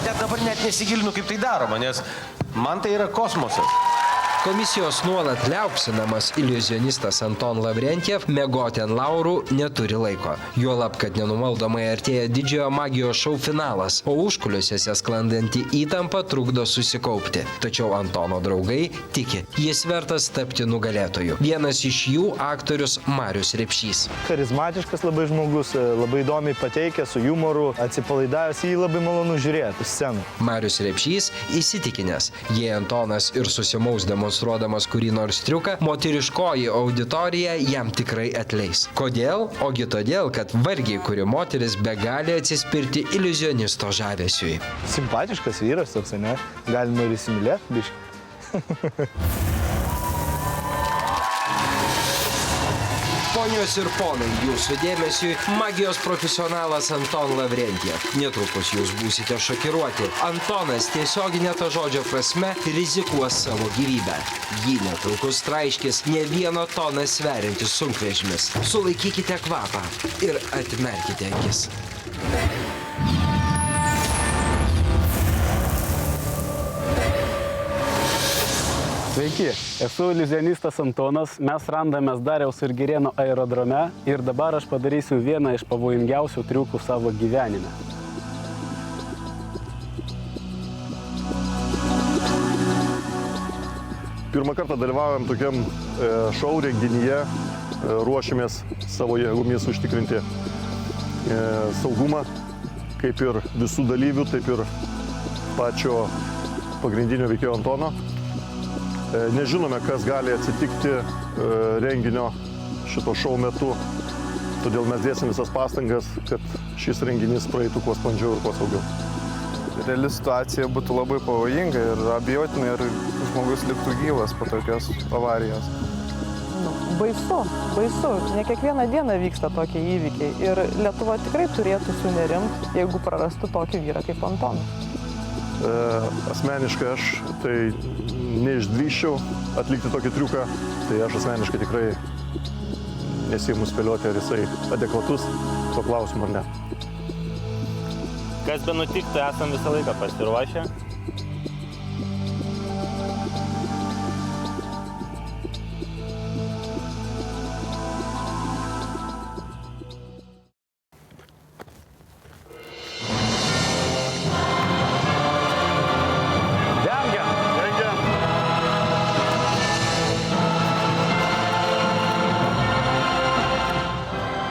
aš dabar net nesigilinu, kaip tai daroma, nes man tai yra kosmosas. Komisijos nuolat liaupsinamas iliuzionistas Anton Lavrentiev miegoti ant laurų neturi laiko. Juolab, kad nenumaldomai artėja didžiojo magijos šou finalas, o užkulisiuose sklandanti įtampa trukdo susikaupti. Tačiau Antono draugai tiki, jis vertas tapti nugalėtoju. Vienas iš jų aktorius Marius Repšys. Charizmatiškas labai žmogus, labai įdomiai pateikia, su jumoru, atsipalaidavęs, jį labai malonu žiūrėti sceną. Marius Repšys įsitikinęs, jei Antonas ir susimaus demonstruodamas kurį nors triuką, moteriškoji auditorija jam tikrai atleis. Kodėl? Ogi todėl, kad vargiai kuri moteris begali atsispirti iliuzionisto žavesiui. Simpatiškas vyras toks, ne? Galima ir įsimylėti, biškai. Ponios ir ponai, jūsų dėmesiui magijos profesionalas Anton Lavrentiev. Netrukus jūs būsite šokiruoti. Antonas tiesioginė to žodžio prasme rizikuos savo gyvybę. Jį netrukus traiškis ne vieno toną sveriantis sunkvežimis. Sulaikykite kvapą ir atmerkite akis. Sveiki, esu iliuzionistas Antonas, mes randamės Dariaus ir Girėno aerodrome ir dabar aš padarysiu vieną iš pavojingiausių triukų savo gyvenime. Pirmą kartą dalyvaujam tokiam šou renginyje, ruošiamės savo jėgomis užtikrinti saugumą, kaip ir visų dalyvių, taip ir pačio pagrindinio veikėjo Antono. Nežinome, kas gali atsitikti renginio šito šou metu, todėl mes dėsim visas pastangas, kad šis renginys praeitų kuo sklandžiau ir kuo saugiau. Reali situacija būtų labai pavojinga ir abejotinai, ir žmogus liktų gyvas po tokios avarijos. Baisu, baisu. Ne kiekvieną dieną vyksta tokie įvykiai ir Lietuva tikrai turėtų sunerimti, jeigu prarastų tokį vyrą kaip Antonas. Asmeniškai aš tai neišdrįsčiau atlikti tokį triuką, tai aš asmeniškai tikrai nesiimu spėlioti, ar jisai adekvatus to klausimu ar ne. Kas be nutiktų, esam visą laiką pasiruošę.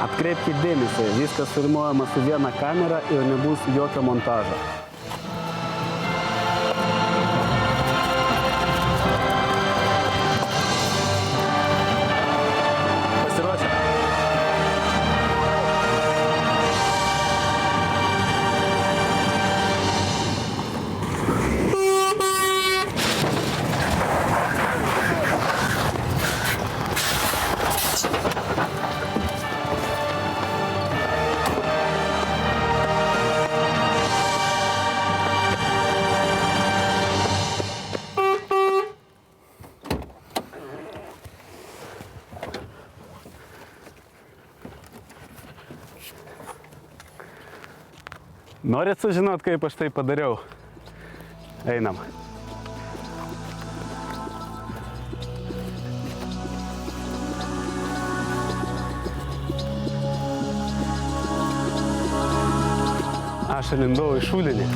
Atkreipkite dėmesį, viskas filmuojama su viena kamera ir nebus jokio montažo. Pasiruošę? Norit sužinot, kaip aš tai padariau? Einam. Aš įlindau į šulinį.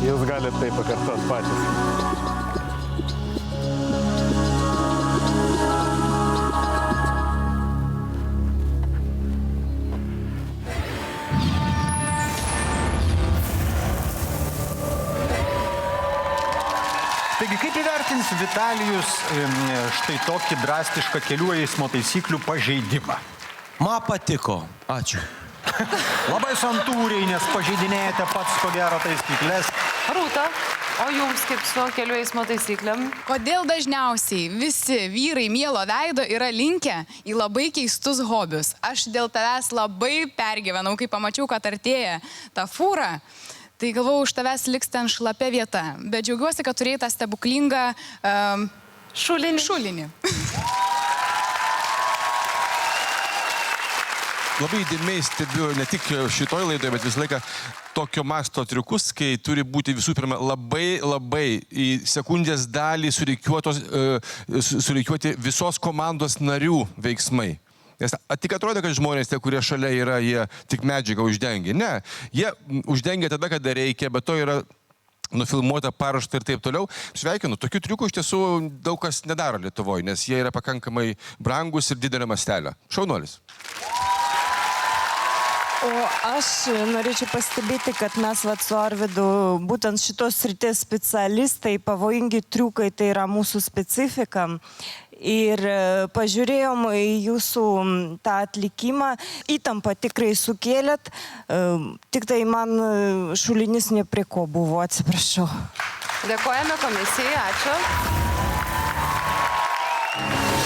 Jūs galite tai pakartot patys. Taigi, kaip įvertins Vitalijus štai tokį drastišką kelių eismo taisyklių pažeidimą? Man patiko. Ačiū. Labai santūriai, nes pažeidinėjate pats ko gero taisyklės. Rūta, o jums kaip su kelių eismo taisyklėm? Kodėl dažniausiai visi vyrai mielo veido yra linkę į labai keistus hobius? Aš dėl tavęs labai pergyvenau, kai pamačiau, kad artėja ta fūra. Tai galvau, už tavęs liks ten šlapia vieta. Bet džiaugiuosi, kad turėjai tą stebuklingą šulinį. labai įdėmiai stebiu ne tik šitoj laidoje, bet visą laiką tokio masto triukus, kai turi būti visų pirma labai į sekundės dalį surikiuoti visos komandos narių veiksmai. Nes tik atrodo, kad žmonės, tie, kurie šalia yra, jie tik medžiagą uždengia. Ne, jie uždengia tada, kada reikia, bet to yra nufilmuota, paruošta ir taip toliau. Sveikinu, tokių triukų iš tiesų daug kas nedaro Lietuvoje, nes jie yra pakankamai brangus ir didelio mastelio. Šaunuolis. O aš norėčiau pastebėti, kad mes su Arvydu būtent šitos srities specialistai, pavojingi triukai, tai yra mūsų specifika. Ir pažiūrėjom į jūsų tą atlikimą, įtampą tikrai sukėlėt, tik tai man šulinys ne prie ko buvo, atsiprašau. Dėkojame komisijai, ačiū.